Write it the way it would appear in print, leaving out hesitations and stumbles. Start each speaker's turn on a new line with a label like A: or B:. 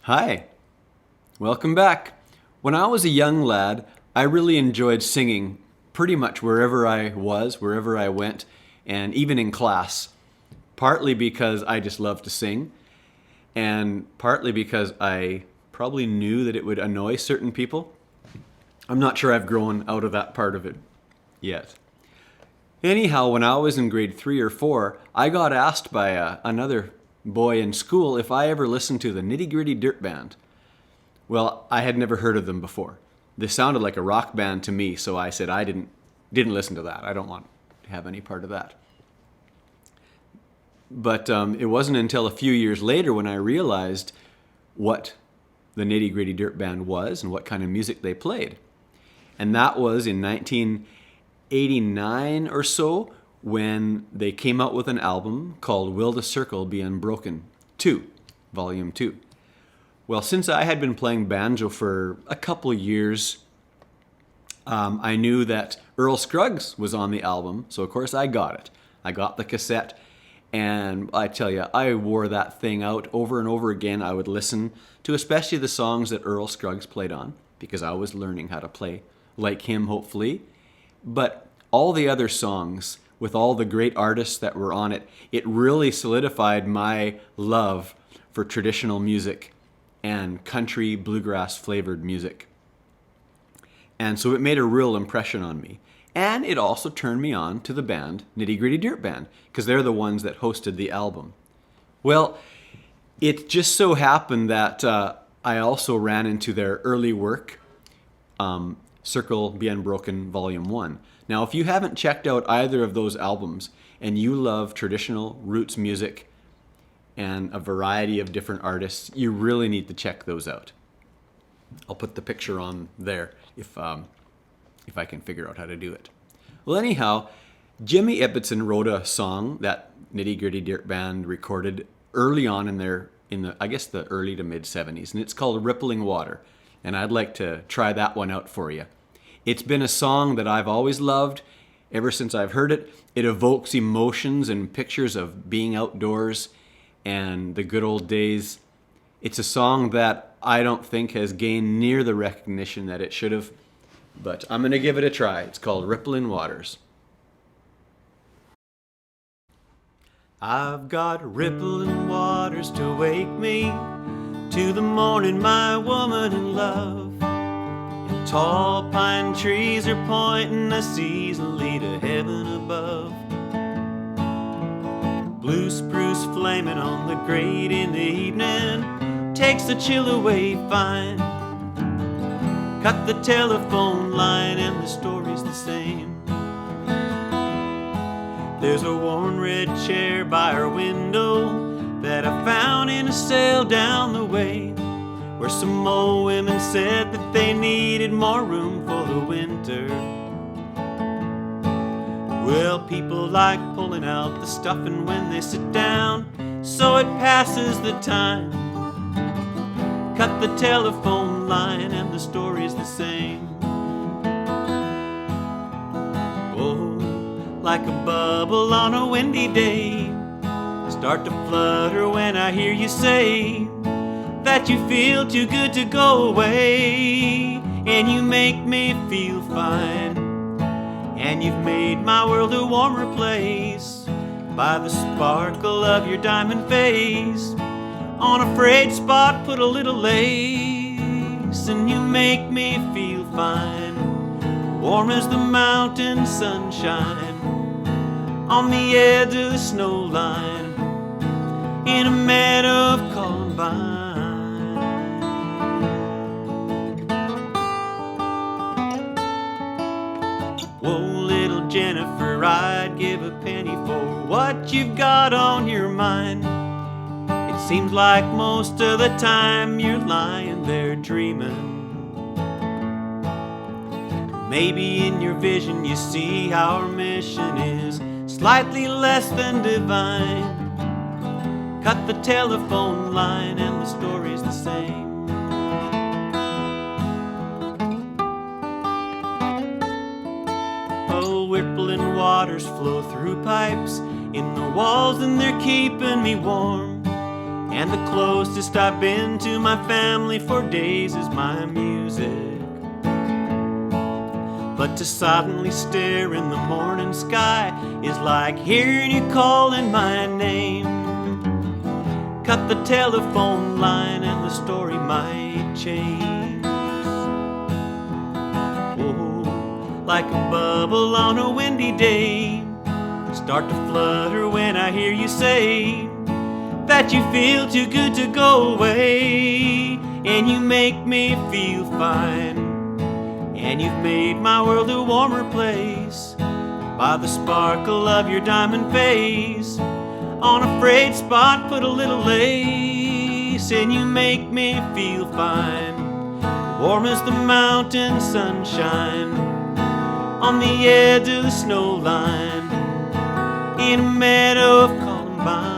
A: Hi, welcome back. When I was a young lad, I really enjoyed singing pretty much wherever I was, wherever I went, and even in class. Partly because I just loved to sing, and partly because I probably knew that it would annoy certain people. I'm not sure I've grown out of that part of it yet. Anyhow, when I was in grade 3 or 4, I got asked by another boy in school if I ever listened to the Nitty Gritty Dirt Band. Well, I had never heard of them before. They sounded like a rock band to me, so I said I didn't listen to that. I don't want to have any part of that. But it wasn't until a few years later when I realized what the Nitty Gritty Dirt Band was and what kind of music they played. And that was in 1989 or so when they came out with an album called Will the Circle Be Unbroken 2, Volume 2. Well, since I had been playing banjo for a couple years, I knew that Earl Scruggs was on the album, so of course I got it. I got the cassette, and I tell you, I wore that thing out over and over again. I would listen to especially the songs that Earl Scruggs played on, because I was learning how to play like him, hopefully. But all the other songs, with all the great artists that were on it, it really solidified my love for traditional music and country bluegrass flavored music. And so it made a real impression on me. And it also turned me on to the band Nitty Gritty Dirt Band, because they're the ones that hosted the album. Well, it just so happened that I also ran into their early work, Circle Be Unbroken Volume 1. Now, if you haven't checked out either of those albums and you love traditional roots music and a variety of different artists, you really need to check those out. I'll put the picture on there if I can figure out how to do it. Well, anyhow, Jimmy Ibbotson wrote a song that Nitty Gritty Dirt Band recorded early on in the early to mid 70s, and it's called Rippling Water. And I'd like to try that one out for you. It's been a song that I've always loved ever since I've heard it. It evokes emotions and pictures of being outdoors and the good old days. It's a song that I don't think has gained near the recognition that it should have, but I'm going to give it a try. It's called Rippling Waters. I've got rippling waters to wake me to the morning, my woman in love. And tall pine trees are pointing us easily to heaven above. Blue spruce flaming on the grate in the evening takes the chill away fine. Cut the telephone line and the story's the same. There's a worn red chair by our window that I found in a sale down the way, where some old women said that they needed more room for the winter. Well, people like pulling out the stuffing when they sit down, so it passes the time. Cut the telephone line and the story's the same. Oh, like a bubble on a windy day, start to flutter when I hear you say that you feel too good to go away. And you make me feel fine, and you've made my world a warmer place by the sparkle of your diamond face. On a frayed spot put a little lace, and you make me feel fine, warm as the mountain sunshine on the edge of the snow line in a meadow of columbine. Whoa, little Jennifer, I'd give a penny for what you've got on your mind. It seems like most of the time you're lying there dreaming. Maybe in your vision you see our mission is slightly less than divine. Cut the telephone line and the story's the same. Oh, rippling waters flow through pipes in the walls and they're keeping me warm. And the closest I've been to my family for days is my music. But to silently stare in the morning sky is like hearing you calling my name. Cut the telephone line and the story might change. Oh, like a bubble on a windy day, start to flutter when I hear you say that you feel too good to go away. And you make me feel fine, and you've made my world a warmer place by the sparkle of your diamond face. On a frayed spot put a little lace, and you make me feel fine, warm as the mountain sunshine on the edge of the snow line in a meadow of columbine.